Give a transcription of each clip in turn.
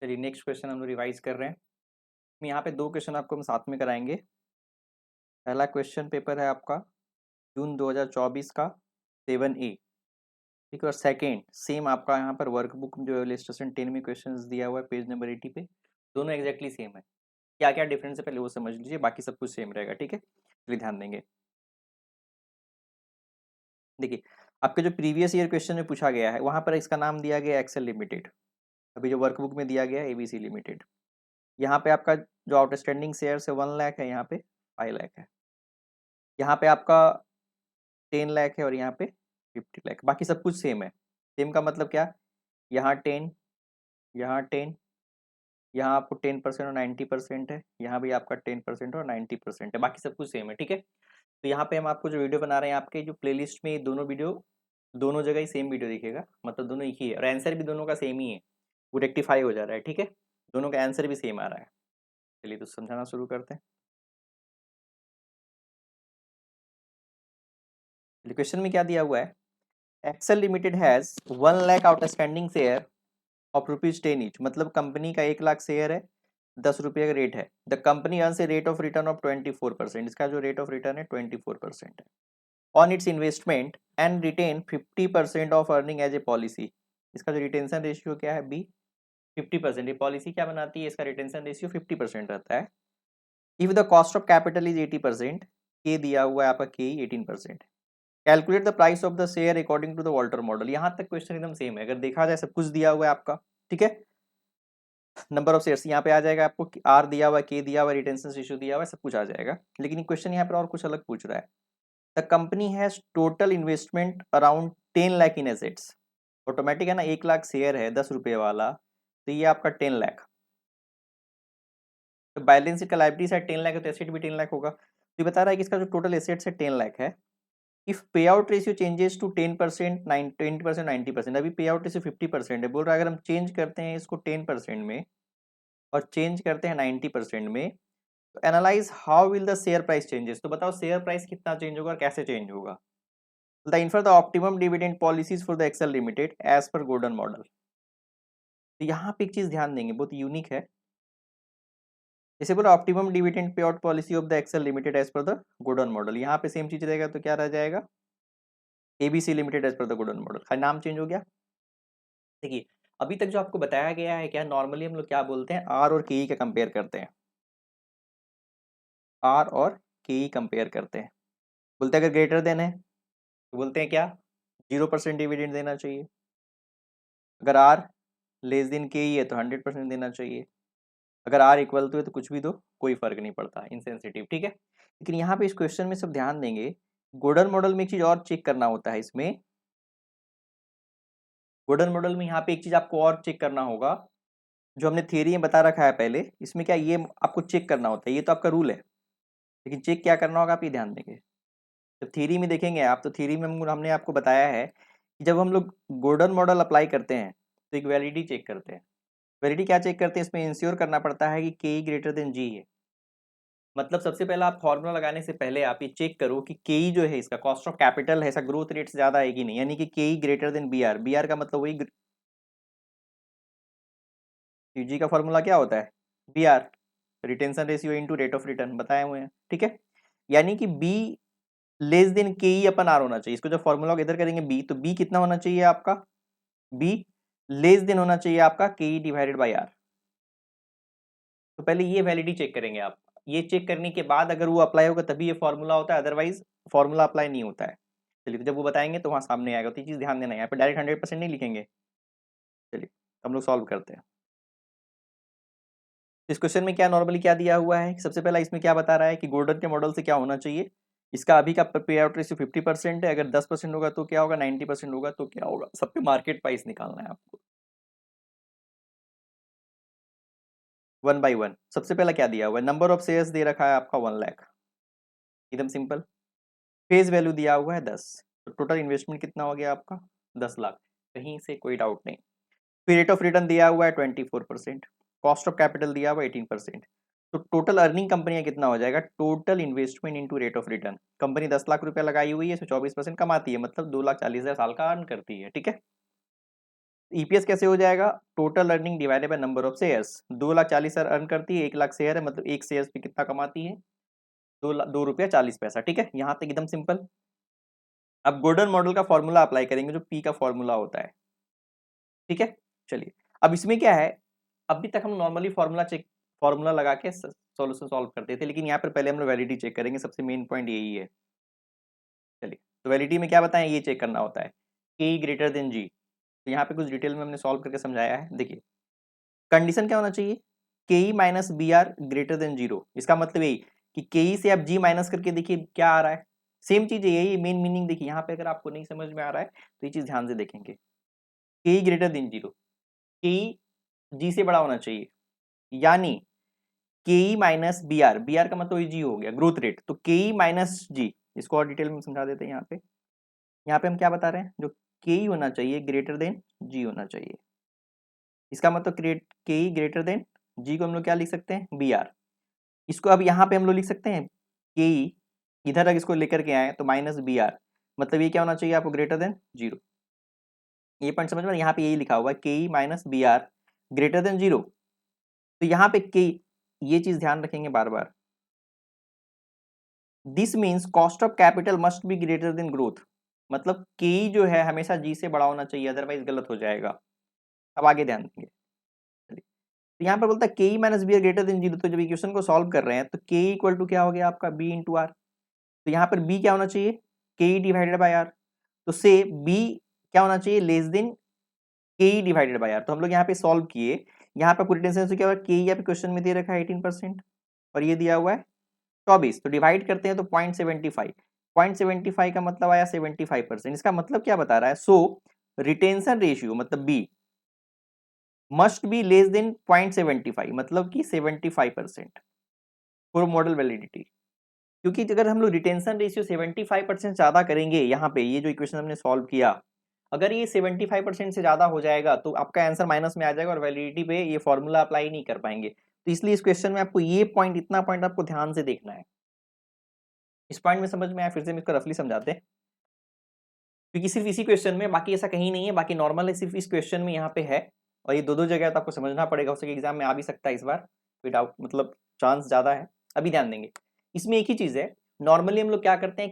चलिए next question हम लोग रिवाइज कर रहे हैं। यहाँ पे दो क्वेश्चन आपको हम साथ में कराएंगे। पहला क्वेश्चन पेपर है आपका जून 2024 का 7A, ठीक है। और सेकेंड सेम आपका यहाँ पर वर्कबुक जो है इलस्ट्रेशन 10 में क्वेश्चन दिया हुआ है पेज नंबर 80 पे। दोनों एग्जैक्टली सेम है। क्या क्या डिफरेंस है पहले वो समझ लीजिए, बाकी सब कुछ सेम रहेगा, ठीक है। चलिए ध्यान देंगे। देखिए आपके जो प्रीवियस ईयर क्वेश्चन में पूछा गया है वहाँ पर इसका नाम दिया गया एक्सेल लिमिटेड। अभी जो वर्कबुक में दिया गया है ABC लिमिटेड। यहाँ पे आपका जो आउटस्टैंडिंग शेयर्स है 1 लाख है, यहाँ पे 5 लाख है। यहाँ पे आपका 10 लाख है और यहाँ पे 50 लाख। बाकी सब कुछ सेम है। सेम का मतलब क्या, यहाँ 10, यहाँ 10, यहाँ आपको 10% और 90% है, यहाँ भी आपका 10% और 90% है, बाकी सब कुछ सेम है, ठीक है। तो यहाँ पे हम आपको जो वीडियो बना रहे हैं आपके जो प्लेलिस्ट में ये दोनों वीडियो दोनों जगह ही सेम वीडियो दिखेगा, मतलब दोनों एक ही है और आंसर भी दोनों का सेम ही है। वो रेक्टिफाई हो जा रहा है, ठीक है। दोनों का आंसर भी सेम आ रहा है। चलिए तो समझाना शुरू करते हैं। क्वेश्चन में क्या दिया हुआ है, Excel limited has 1 lakh outstanding share of ₹10 each. मतलब कंपनी का 1 लाख शेयर है, 10 रुपये का रेट है। The company earns a rate of return of 24%। इसका जो रेट ऑफ रिटर्न है 24% है on its investment and retain 50% of earning as a policy. इसका जो रिटेंशन रेशियो क्या है बी 50%। ये पॉलिसी क्या बनाती है, इसका रिटेंशन रेशियो 50% रहता है। If the cost of capital is 80%, K दिया हुआ है आपका K 18%। Calculate the price of the share according to the Walter model. यहां तक क्वेश्चन एकदम सेम है, अगर देखा जाए सब कुछ दिया हुआ है आपका, ठीक है। नंबर ऑफ शेयर्स यहाँ पे आ जाएगा आपको, आर दिया हुआ है, के दिया हुआ है, रिटेंशन रेशियो दिया हुआ है, सब कुछ आ जाएगा। लेकिन क्वेश्चन यहाँ पर और कुछ अलग पूछ रहा है। The company has total investment around 10 lakh in assets. Automatic है ना, 1 लाख शेयर है 10 रुपये वाला, तो ये आपका 10 लाख। तो बैलेंस शीट का लायबिलिटी साइड 10 लाख है तो एसेट भी 10 लाख होगा। तो ये बता रहा है कि इसका जो टोटल एसेट्स है 10 लाख है। इफ पे आउट रेशियो चेंजेस टू 10%, 20%, 90%। अभी पे आउट रेशियो 50% है, बोल रहा है अगर हम चेंज करते हैं इसको 10% में और चेंज करते हैं 90% में, तो analyse how will the share price changes. तो बताओ शेयर प्राइस कितना चेंज होगा और कैसे चेंज होगा। The infer the optimum dividend policies for the Excel limited as per golden model. तो यहाँ पे एक चीज ध्यान देंगे, बहुत यूनिक है। जैसे बोला optimum dividend pay out policy of the Excel limited as per the golden model, यहाँ पे सेम चीज रहेगा तो क्या रह जाएगा, ABC limited as per the golden model. खाली नाम चेंज हो गया। देखिए अभी तक जो आपको बताया गया है क्या, नॉर्मली हम लोग क्या बोलते हैं, आर और के का कंपेयर करते हैं। आर और के कंपेयर करते हैं, बोलते हैं अगर ग्रेटर देन है तो बोलते हैं क्या, 0% डिविडेंड देना चाहिए। अगर आर लेस देन के है तो 100% देना चाहिए। अगर आर इक्वल टू है तो कुछ भी दो, कोई फर्क नहीं पड़ता, इनसेंसिटिव, ठीक है। लेकिन यहाँ पे इस क्वेश्चन में सब ध्यान देंगे, गोल्डन मॉडल में एक चीज और चेक करना होता है। इसमें गोल्डन मॉडल में यहाँ पे एक चीज आपको और चेक करना होगा, जो हमने थियरी में बता रखा है पहले। इसमें क्या ये आपको चेक करना होता है, ये तो आपका रूल है, लेकिन चेक क्या करना होगा आप ये ध्यान देंगे। जब थ्योरी में देखेंगे आप, तो थ्योरी में हमने आपको बताया है कि जब हम लोग गोल्डन मॉडल अप्लाई करते हैं तो एक वैलिडिटी चेक करते हैं। वैलिडिटी क्या चेक करते हैं, इसमें इंश्योर करना पड़ता है कि के ग्रेटर देन जी है। मतलब सबसे पहले आप फॉर्मूला लगाने से पहले आप ये चेक करो कि के जो है इसका कॉस्ट ऑफ कैपिटल है, ऐसा ग्रोथ रेट से ज्यादा है कि नहीं, यानी कि के ग्रेटर देन बी आर का मतलब वही जी का फॉर्मूला क्या होता है, b retention ratio into rate of return बताए हुए हैं, ठीक है। यानी कि बी लेस देन के ई अपन आर होना चाहिए। इसको जब फॉर्मूला इधर करेंगे बी, तो बी कितना होना चाहिए आपका, बी लेस देन होना चाहिए आपका के ई डिवाइडेड बाई आर। तो पहले ये वैलिडिटी चेक करेंगे आप। ये चेक करने के बाद अगर वो अप्लाई होगा तभी ये फॉर्मूला होता है, अदरवाइज फॉर्मूला अप्लाई नहीं होता है। चलिए तो जब वो बताएंगे तो वहां सामने आएगा, तो ये चीज ध्यान देना है, यहाँ पे डायरेक्ट 100% नहीं लिखेंगे। चलिए हम लोग सॉल्व करते हैं। इस क्वेश्चन में क्या नॉर्मली क्या दिया हुआ है, सबसे पहला इसमें क्या बता रहा है कि गोल्डन के मॉडल से क्या होना चाहिए। इसका अभी का पे आउट रेशियो 50% है, अगर 10% होगा तो क्या होगा, 90% होगा तो क्या होगा, सब पे मार्केट प्राइस निकालना है आपको 1 by 1। सबसे पहला क्या दिया हुआ है, नंबर ऑफ शेयर्स दे रखा है आपका 1 लाख, एकदम सिंपल। फेस वैल्यू दिया हुआ है 10, तो टोटल इन्वेस्टमेंट कितना हो गया आपका 10 लाख, कहीं से कोई डाउट नहीं। फिर रेट ऑफ रिटर्न दिया हुआ है 24%, कॉस्ट ऑफ कैपिटल दिया हुआ है 18%। तो टोटल अर्निंग कंपनी का कितना हो जाएगा, total investment into rate of return. Company 10 lakh रुपया लगाई हुई है, इसमें 24% कमाती है, मतलब 2,40,000 साल का अर्न करती है, ठीक है। ईपीएस कैसे हो जाएगा, total earning divided by number of shares. 2,40,000 earn करती है, 1,00,000 शेयर है, मतलब एक शेयर पे कितना कमाती है, 2 रुपया 40 पैसा। ठीक है, यहाँ तक एकदम सिंपल। अब गोल्डन मॉडल का फॉर्मूला अप्लाई करेंगे, जो पी का फॉर्मूला होता है। ठीक है, चलिए अब इसमें क्या है, अभी तक हम नॉर्मली फॉर्मूला लगा के सॉल्यूशन सॉल्व करते थे, लेकिन यहाँ पर पहले हम लोग वैलिडिटी चेक करेंगे, सबसे मेन पॉइंट यही है। चलिए, तो वैलिडिटी में क्या बताएं, ये चेक करना होता है के ग्रेटर देन जी। तो यहाँ पे कुछ डिटेल में हमने सॉल्व करके समझाया है। देखिए, कंडीशन क्या होना चाहिए, k e minus b r greater than zero. इसका मतलब यही कि के ई से आप जी माइनस करके देखिए क्या आ रहा है, सेम चीज है, यही मेन मीनिंग। देखिए यहाँ पे अगर आपको नहीं समझ में आ रहा है तो ये चीज ध्यान से देखेंगे, के ई ग्रेटर देन जीरो, के ई जी से बड़ा होना चाहिए, यानी के ई माइनस बी आर का मतलब जी हो गया ग्रोथ रेट, तो के ई माइनस जी। इसको और डिटेल में समझा देते हैं। यहाँ पे हम क्या बता रहे हैं, जो के ई होना चाहिए ग्रेटर देन जी होना चाहिए। इसका मतलब के ई ग्रेटर देन जी को हम लोग क्या लिख सकते हैं, बी आर। इसको अब यहाँ पे हम लोग लिख सकते हैं के ई, इधर अगर इसको लेकर के आए तो माइनस बी आर, मतलब ये क्या होना चाहिए आपको, ग्रेटर देन जीरो। ये पॉइंट समझ में, यहाँ पे यही लिखा हुआ है k e minus b r greater than zero. तो यहाँ पे के, ये चीज ध्यान रखेंगे बार बार, this means cost of capital must be greater than growth. मतलब के ई जो है हमेशा जी से बड़ा होना चाहिए, अदरवाइज गलत हो जाएगा। अब आगे ध्यान देंगे, तो यहाँ पर बोलता है k e minus b r greater than zero. तो जब इक्वेशन को सॉल्व कर रहे हैं तो के इक्वल टू क्या हो गया आपका, बी इंटू आर। तो यहाँ पर बी क्या होना चाहिए, k E divided by are. तो से बी क्या होना चाहिए, लेस देन के ई डिवाइडेड बाई आर। तो हम लोग यहाँ पे सॉल्व किए, यहाँ पे पूरी टेंशन से क्या हुआ, के ई यहाँ पे क्वेश्चन में दे रखा है 18% और ये दिया हुआ है 24। तो डिवाइड करते हैं तो 0.75, 0.75 का मतलब आया 75%। इसका मतलब क्या बता रहा है, सो रिटेंशन रेशियो मतलब b must be less than 0.75, मतलब कि 75% फॉर मॉडल वैलिडिटी। क्योंकि अगर हम लोग रिटेंशन रेशियो 75% ज्यादा करेंगे, यहाँ पे ये जो इक्वेशन हमने सॉल्व किया, अगर ये 75% से ज्यादा हो जाएगा तो आपका आंसर माइनस में आ जाएगा और वैलिडिटी पे ये फॉर्मूला अप्लाई नहीं कर पाएंगे। तो इसलिए इस क्वेश्चन में आपको ये पॉइंट, इतना पॉइंट आपको ध्यान से देखना है। इस पॉइंट में समझ में आया, फिर से हम इसको रफली समझाते हैं, क्योंकि सिर्फ इसी क्वेश्चन में, बाकी ऐसा कहीं नहीं है, बाकी नॉर्मल है, सिर्फ इस क्वेश्चन में यहाँ पे है। और ये दो जगह तो आपको समझना पड़ेगा, हो सके एग्जाम में आ भी सकता है इस बार, कोई डाउट मतलब चांस ज्यादा है। अभी ध्यान देंगे, इसमें एक ही चीज है, नॉर्मली हम लोग क्या करते हैं,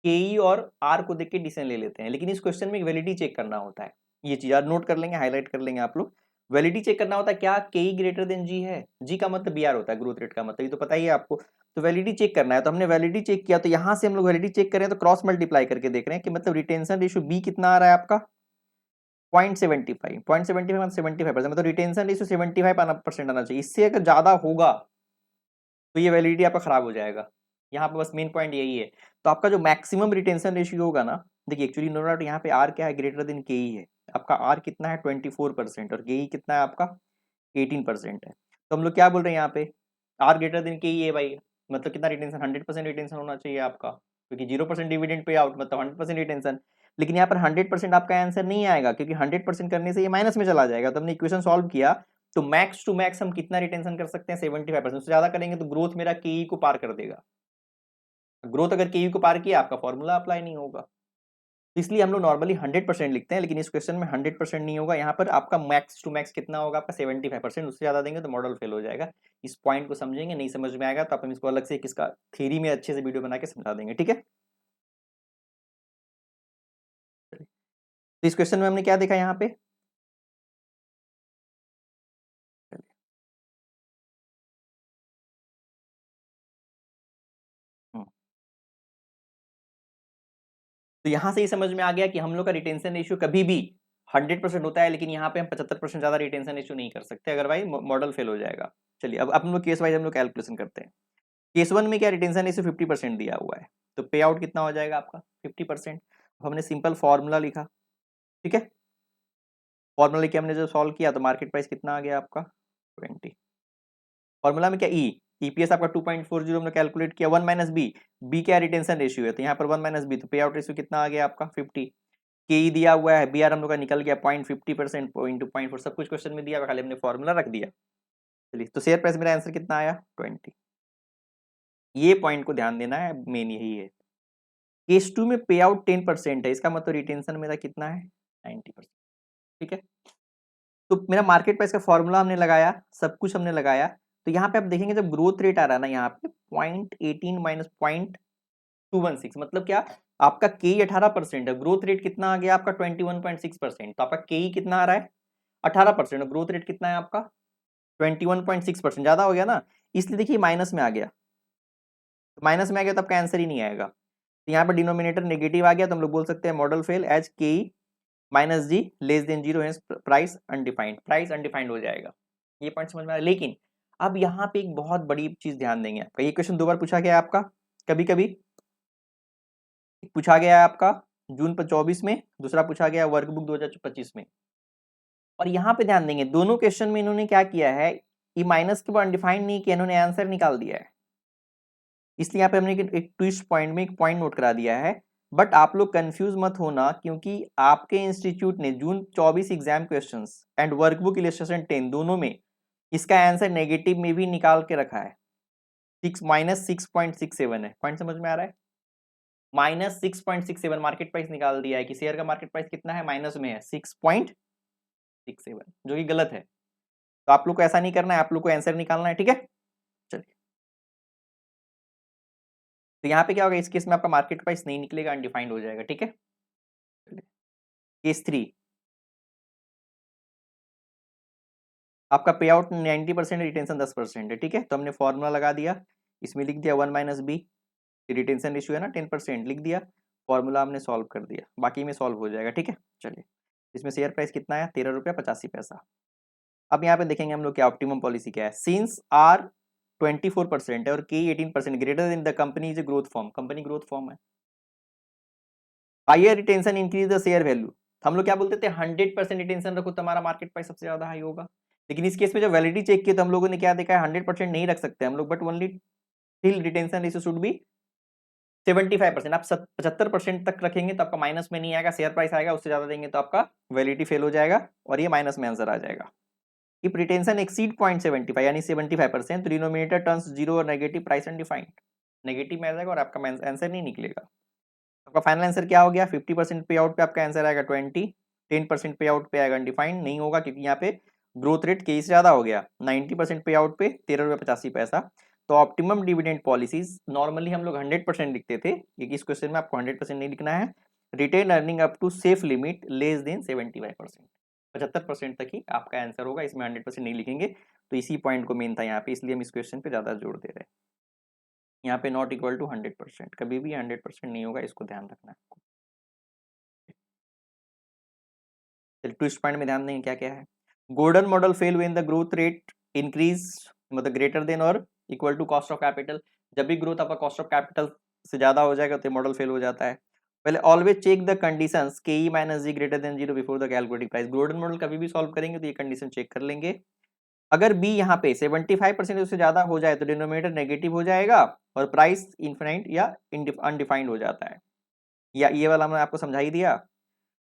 के ई और आर को देख के डिसीजन ले लेते हैं, लेकिन इस क्वेश्चन में वैलिडिटी चेक करना होता है। ये चीज यार नोट कर लेंगे, हाईलाइट कर लेंगे आप लोग। वैलिडिटी चेक करना होता है, क्या के ई ग्रेटर देन जी है, जी का मतलब बी आर होता है, ग्रोथ रेट का मतलब, ये तो पता ही है आपको। तो वैलिडिटी चेक करना है, तो हमने वैलिडिटी चेक किया, तो यहाँ से हम लोग वैलिडिटी चेक करें तो क्रॉस मल्टीप्लाई करके देख रहे हैं कि मतलब रिटेंशन रेशियो बी कितना आ रहा है आपका, 0.75, 0.75 मतलब 75%, मतलब रिटेंशन रेशियो 75% आना चाहिए। इससे अगर ज्यादा होगा तो ये वैलिडिटी आपका खराब हो जाएगा। यहाँ पे बस मेन पॉइंट यही है। तो आपका जो मैक्सिमम रिटेंशन रेशियो होगा ना, देखिए एक्चुअली नो डाउट यहाँ पे आर क्या है, ग्रेटर देन के ई है। आपका आर कितना है 24% और के ई कितना है आपका 18% है। तो हम लोग क्या बोल रहे हैं यहाँ पे, आर ग्रेटर देन के ई है भाई, मतलब कितना रिटेंशन, 100% रिटेंशन होना चाहिए आपका, क्योंकि 0% डिविडेंड पे आउट मतलब 100% रिटेंशन। लेकिन यहाँ पर 100% आपका आंसर नहीं आएगा, क्योंकि 100% करने से ये माइनस में चला जाएगा। तो हमने इक्वेशन सॉल्व किया, तो मैक्स टू मैक्स हम कितना रिटेंशन कर सकते हैं, 75%। उससे ज्यादा करेंगे तो ग्रोथ मेरा के ई को पार कर देगा। ग्रोथ अगर के ई को पार किया, आपका फॉर्मूला अप्लाई नहीं होगा। इसलिए हम लोग नॉर्मली 100% लिखते हैं, लेकिन इस क्वेश्चन में 100% नहीं होगा। यहाँ पर आपका मैक्स टू मैक्स कितना होगा, आपका 75%। उससे ज्यादा देंगे तो मॉडल फेल हो जाएगा। इस पॉइंट को समझेंगे, नहीं समझ में आएगा तो आप हम इसको अलग से किसका थ्योरी में अच्छे से वीडियो बना के समझा देंगे, ठीक है। तो इस क्वेश्चन में हमने क्या देखा यहाँ पे, तो यहां से ही समझ में आ गया कि हम लोग का रिटेंशन रेशियो कभी भी 100% होता है, लेकिन यहाँ पे हम 75% ज्यादा रिटेंशन रेशियो नहीं कर सकते, अदरवाइज मॉडल फेल हो जाएगा। चलिए अब हम लोग केस वाइज हम लोग कैलकुलेशन करते हैं। केस वन में क्या रिटेंशन रेशियो 50% दिया हुआ है, तो पे आउट कितना हो जाएगा आपका 50%। हमने सिंपल फॉर्मूला लिखा, ठीक है। फॉर्मूला लिखे हमने जब सॉल्व किया तो मार्केट प्राइस कितना आ गया आपका 20। फॉर्मूला में क्या ई, ईपीएस आपका 2.40 हमने कैलकुलेट किया, 1 माइनस बी, बी क्या रिटेंशन रेशियो है, तो यहाँ पर 1 माइनस बी, तो पे आउट रेशियो कितना आ गया आपका 50। के ई दिया हुआ है, बी आर हम लोग का निकल गया 0.50%, 0.4 सब कुछ क्वेश्चन में दिया हुआ, खाली हमने फॉर्मूला रख दिया। चलिए, तो शेयर प्राइस मेरा आंसर कितना आया 20। ये पॉइंट को ध्यान देना है, मेन यही है। केस टू में पे आउट 10% है, इसका मतलब रिटेंशन मेरा कितना है 90%, ठीक है। तो मेरा मार्केट प्राइस का फॉर्मूला हमने लगाया, सब कुछ हमने लगाया, तो यहाँ पे आप देखेंगे जब ग्रोथ रेट आ रहा है ना यहाँ पे 0.18 माइनस 0.216, मतलब क्या, आपका के 18% है, ग्रोथ रेट कितना आ गया आपका 21.6%, तो आपका के कितना आ रहा है 18%, ग्रोथ रेट कितना है आपका 21.6%, ज्यादा हो गया ना, इसलिए देखिए माइनस में आ गया, तो माइनस में आ गया तो आपका आंसर ही नहीं आएगा। तो यहाँ पर डिनोमिनेटर नेगेटिव आ गया, तो हम लोग बोल सकते हैं model fail as k minus g less than zero, price undefined, price undefined हो जाएगा। ये पॉइंट समझ में आया। लेकिन अब यहाँ पे एक बहुत बड़ी चीज ध्यान देंगे, आपका ये क्वेश्चन 2 बार पूछा गया है आपका, कभी कभी पूछा गया है आपका जून 24 में, दूसरा पूछा गया वर्कबुक 2025 में। और यहाँ पे ध्यान देंगे दोनों क्वेश्चन में इन्होंने क्या किया है, ये माइनस के बाद अनडिफाइंड नहीं किया, इन्होंने आंसर निकाल दिया है, इसलिए यहाँ पे हमने एक ट्विस्ट पॉइंट में एक पॉइंट नोट करा दिया है। बट आप लोग कंफ्यूज मत होना, क्योंकि आपके इंस्टीट्यूट ने जून 24 exam questions and workbook illustration 10 दोनों में इसका आंसर नेगेटिव में भी निकाल के रखा है, -6.67 है, पॉइंट समझ में आ रहा है, -6.67 मार्केट प्राइस निकाल दिया है कि शेयर का मार्केट प्राइस कितना है, माइनस में है 6.67, जो कि गलत है। तो आप लोग को ऐसा नहीं करना है, आप लोग को आंसर निकालना है, ठीक है। चलिए, तो यहाँ पे क्या होगा, इस केस में आपका मार्केट प्राइस नहीं निकलेगा, अनडिफाइंड हो जाएगा, ठीक है। केस 3, आपका पे आउट 90% है, रिटेंशन 10% है, ठीक है। तो हमने फॉर्मूला लगा दिया, इसमें लिख दिया 1 माइनस बी, रिटेंशन रेशियो है ना 10%, लिख दिया, फॉर्मूला हमने सॉल्व कर दिया, बाकी में सॉल्व हो जाएगा, ठीक है। चलिए, इसमें शेयर प्राइस कितना है, 13 रुपया 85 पैसा। अब यहाँ पे देखेंगे हम लोग क्या ऑप्टिमम पॉलिसी क्या है, सिंस आर 24% है और के 18% greater than the company is a growth firm, company growth firm है, higher retention increase the share value, हम लोग क्या बोलते थे 100% रिटेंशन रखो तुम्हारा मार्केट प्राइस सबसे ज्यादा हाई होगा। लेकिन इस केस में जब वैलिडिटी चेक किया तो हम लोगों ने क्या देखा है, 100% नहीं रख सकते हम लोग, but only till retention ratio should be 75%। आप 75% तक रखेंगे तो आपका माइनस में नहीं आएगा, शेयर प्राइस आएगा, उससे ज्यादा देंगे तो आपका वैलिडिटी फेल हो जाएगा और ये माइनस में आंसर आ जाएगा। इफ रिटेंशन एक्सीड 0.75 यानी 75%, तो डिनोमिनेटर टर्न्स जीरो और नेगेटिव, प्राइस अनडिफाइंड, नेगेटिव में आ जाएगा और आपका आंसर नहीं निकलेगा। आपका फाइनल आंसर क्या हो गया, 50% पे आउट पे आपका आंसर आएगा 20, 10% पे आउट पे आएगा अनडिफाइंड नहीं होगा, क्योंकि यहाँ पे ग्रोथ रेट के से ज्यादा हो गया, 90% पे आउट पे 13 रुपये 85 पैसा। तो ऑप्टिमम डिविडेंड पॉलिसीज नॉर्मली हम लोग 100% लिखते थे, क्योंकि इस क्वेश्चन में आपको 100% नहीं लिखना है, retain earning up to safe limit less than 75%, 75% तक ही आपका आंसर होगा, इसमें 100% नहीं लिखेंगे। तो इसी पॉइंट को मेन था यहाँ पे, इसलिए हम इस क्वेश्चन पे ज्यादा जोर दे रहे हैं। यहाँ पे नॉट इक्वल टू 100%, कभी भी 100% नहीं होगा, इसको ध्यान रखना है आपको। चलिए, ट्विस्ट पॉइंट में ध्यान देंगे क्या क्या है। Golden model fail when the growth rate increase, मतलब ग्रेटर देन और equal to cost of capital, जब भी ग्रोथ आपका कॉस्ट ऑफ कैपिटल से ज्यादा हो जाएगा तो मॉडल फेल हो जाता है। पहले always check the conditions k e minus g greater than zero before the calculating price, Gordon model कभी भी सॉल्व करेंगे तो ये कंडीशन चेक कर लेंगे। अगर बी यहाँ पे 75% उससे ज्यादा हो जाए तो डिनोमिनेटर नेगेटिव हो जाएगा और प्राइस इनफिनाइट या अनडिफाइंड हो जाता है, या ये वाला मैंने आपको समझा ही दिया।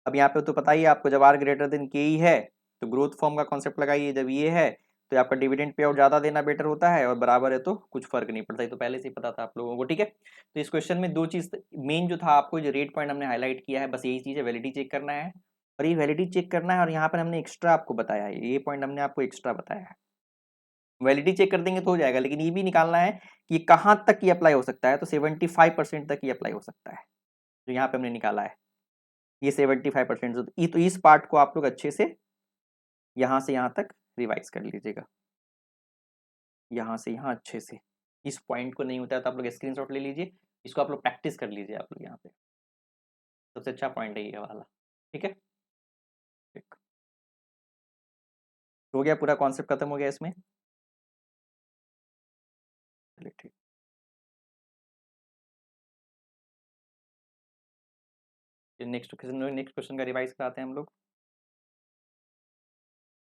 अब यहाँ पे तो पता ही है आपको, जब आर ग्रेटर देन के ही है तो ग्रोथ फॉर्म का कॉन्सेप्ट लगाइए, जब ये है तो आपका डिविडेंड पे आउट ज्यादा देना बेटर होता है और बराबर है तो कुछ फर्क नहीं पड़ता, ये तो पहले से ही पता था आप लोगों को, ठीक है। तो इस क्वेश्चन में दो चीज मेन जो था, आपको जो रेट पॉइंट हमने हाईलाइट किया है, बस यही चीज है, वैलिडिटी चेक करना है, और ये वैलिडिटी चेक करना है, और यहाँ पर हमने एक्स्ट्रा आपको बताया है, ये पॉइंट हमने आपको एक्स्ट्रा बताया है। वैलिडिटी चेक कर देंगे तो हो जाएगा, लेकिन ये भी निकालना है कि कहाँ तक ये अप्लाई हो सकता है, तो 75% तक ये अप्लाई हो सकता है, जो यहाँ पे हमने निकाला है ये 75%। तो इस पार्ट को आप लोग अच्छे से यहाँ से यहाँ तक रिवाइज कर लीजिएगा, यहाँ से यहाँ अच्छे से, इस पॉइंट को नहीं होता है तो आप लोग स्क्रीनशॉट ले लीजिए, इसको आप लोग प्रैक्टिस कर लीजिए, आप लोग यहाँ पे सबसे अच्छा पॉइंट है ये वाला, ठीक है। ठीक हो गया, पूरा कॉन्सेप्ट खत्म हो गया इसमें, चलिए ठीक। नेक्स्ट क्वेश्चन का रिवाइज कराते हैं हम लोग।